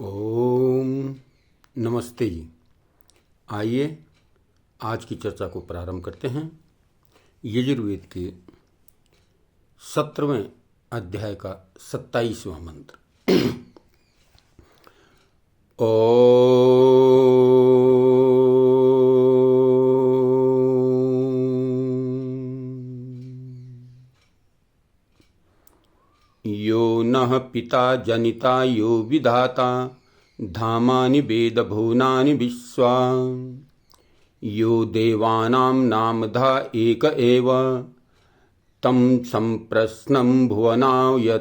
ओम नमस्ते जी। आइए आज की चर्चा को प्रारंभ करते हैं। यजुर्वेद के 17वें अध्याय का 27वां मंत्र। यो नः पिता जनिता यो विधाता धामानि वेद भुवनानि विश्वा यो देवानां नामधा एक एव तं सम्प्रश्नं भुवनायत्यन्या।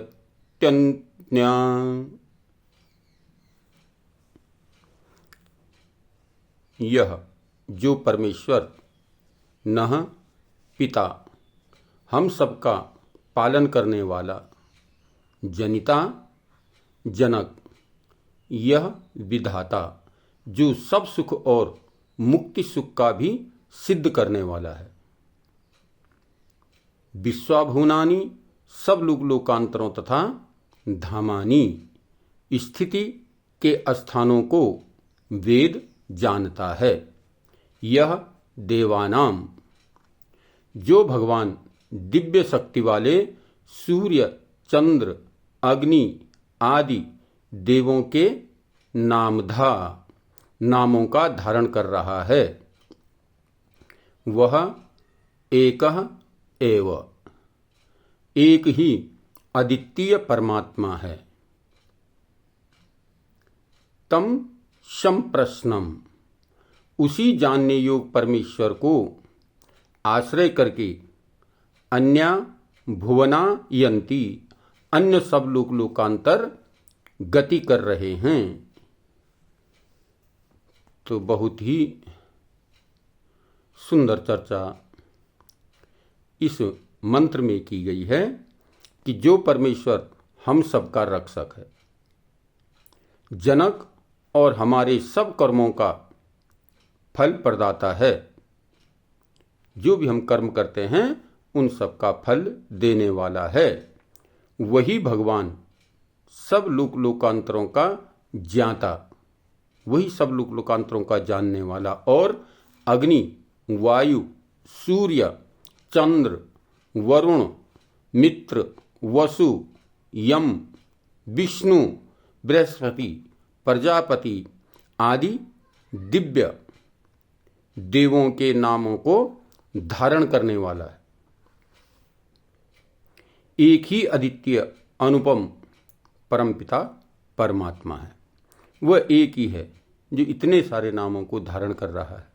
यह जो परमेश्वर नः पिता हम सबका पालन करने वाला, जनिता जनक, यह विधाता जो सब सुख और मुक्ति सुख का भी सिद्ध करने वाला है, विश्वाभुवनानि सब लोकांतरों तथा धामानि स्थिति के स्थानों को वेद जानता है। यह देवानाम जो भगवान दिव्य शक्ति वाले सूर्य चंद्र अग्नि आदि देवों के नामधा नामों का धारण कर रहा है, वह एक एव एक ही अद्वितीय परमात्मा है। तम संप्रश्नम उसी जानने योग परमेश्वर को आश्रय करके अन्या भुवना यंती अन्य सब लोकांतर गति कर रहे हैं। तो बहुत ही सुंदर चर्चा इस मंत्र में की गई है कि जो परमेश्वर हम सबका रक्षक है, जनक और हमारे सब कर्मों का फल प्रदाता है। जो भी हम कर्म करते हैं उन सब का फल देने वाला है। वही भगवान सब लोकांतरों का ज्ञाता, वही सब लोकांतरों का जानने वाला और अग्नि वायु सूर्य चंद्र वरुण मित्र वसु यम विष्णु बृहस्पति प्रजापति आदि दिव्य देवों के नामों को धारण करने वाला है। एक ही अद्वितीय अनुपम परमपिता परमात्मा है। वह एक ही है जो इतने सारे नामों को धारण कर रहा है।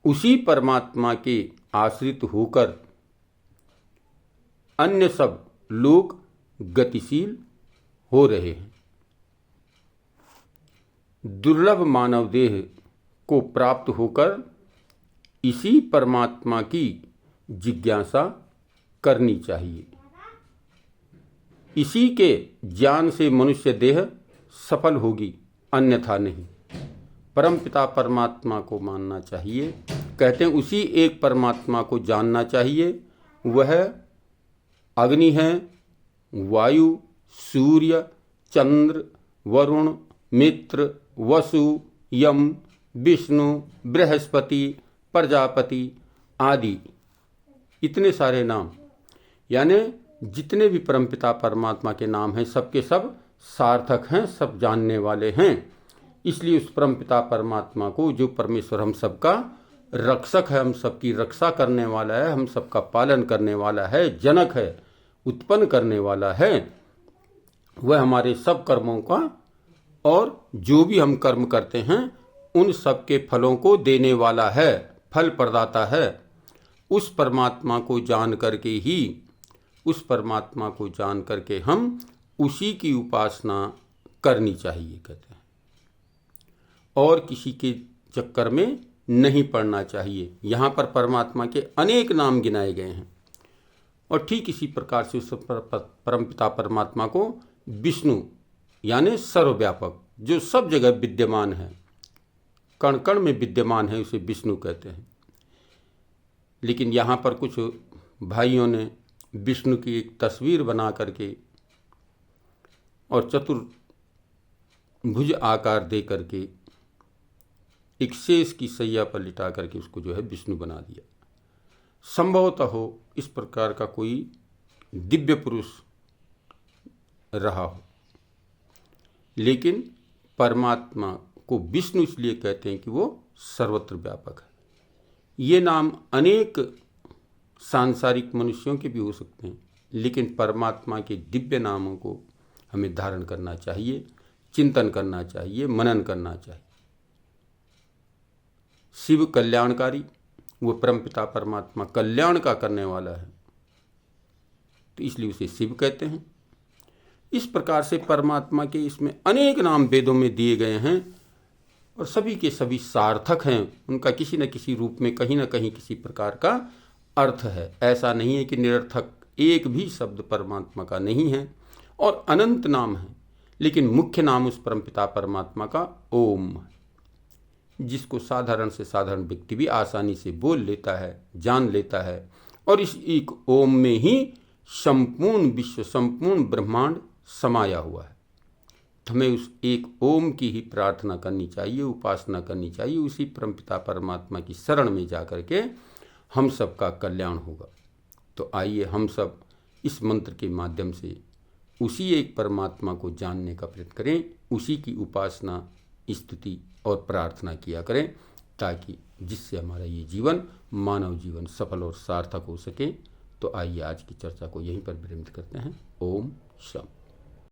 उसी परमात्मा के आश्रित होकर अन्य सब लोग गतिशील हो रहे हैं। दुर्लभ मानव देह को प्राप्त होकर इसी परमात्मा की जिज्ञासा करनी चाहिए। इसी के ज्ञान से मनुष्य देह सफल होगी, अन्यथा नहीं। परमपिता परमात्मा को मानना चाहिए। कहते हैं उसी एक परमात्मा को जानना चाहिए। वह अग्नि है, वायु सूर्य चंद्र वरुण मित्र वसु यम विष्णु बृहस्पति प्रजापति आदि इतने सारे नाम, यानी जितने भी परमपिता परमात्मा के नाम हैं सबके सब सार्थक हैं, सब जानने वाले हैं। इसलिए उस परमपिता परमात्मा को, जो परमेश्वर हम सबका रक्षक है, हम सबकी रक्षा करने वाला है, हम सबका पालन करने वाला है, जनक है, उत्पन्न करने वाला है, वह हमारे सब कर्मों का और जो भी हम कर्म करते हैं उन सब के फलों को देने वाला है, फल प्रदाता है। उस परमात्मा को जान करके ही, उस परमात्मा को जान करके हम उसी की उपासना करनी चाहिए, कहते हैं, और किसी के चक्कर में नहीं पड़ना चाहिए। यहाँ पर परमात्मा के अनेक नाम गिनाए गए हैं और ठीक इसी प्रकार से उस परमपिता परमात्मा को विष्णु यानी सर्वव्यापक, जो सब जगह विद्यमान है, कण कण में विद्यमान है, उसे विष्णु कहते हैं। लेकिन यहाँ पर कुछ भाइयों ने विष्णु की एक तस्वीर बना करके और चतुर भुज आकार दे करके एक शेष की सैया पर लिटा करके उसको जो है विष्णु बना दिया। संभवतः हो इस प्रकार का कोई दिव्य पुरुष रहा हो, लेकिन परमात्मा को विष्णु इसलिए कहते हैं कि वो सर्वत्र व्यापक है। ये नाम अनेक सांसारिक मनुष्यों के भी हो सकते हैं, लेकिन परमात्मा के दिव्य नामों को हमें धारण करना चाहिए, चिंतन करना चाहिए, मनन करना चाहिए। शिव कल्याणकारी, वो परमपिता परमात्मा कल्याण का करने वाला है, तो इसलिए उसे शिव कहते हैं। इस प्रकार से परमात्मा के इसमें अनेक नाम वेदों में दिए गए हैं और सभी के सभी सार्थक हैं। उनका किसी न किसी रूप में कहीं न कहीं किसी प्रकार का अर्थ है। ऐसा नहीं है कि निरर्थक एक भी शब्द परमात्मा का नहीं है, और अनंत नाम है, लेकिन मुख्य नाम उस परमपिता परमात्मा का ओम है, जिसको साधारण से साधारण व्यक्ति भी आसानी से बोल लेता है, जान लेता है। और इस एक ओम में ही संपूर्ण विश्व, संपूर्ण ब्रह्मांड समाया हुआ है। हमें उस एक ओम की ही प्रार्थना करनी चाहिए, उपासना करनी चाहिए। उसी परमपिता परमात्मा की शरण में जा कर के हम सब का कल्याण होगा। तो आइए हम सब इस मंत्र के माध्यम से उसी एक परमात्मा को जानने का प्रयत्न करें, उसी की उपासना, स्तुति और प्रार्थना किया करें, ताकि जिससे हमारा ये जीवन, मानव जीवन सफल और सार्थक हो सके। तो आइए आज की चर्चा को यहीं पर विरामित करते हैं। ओम शांति।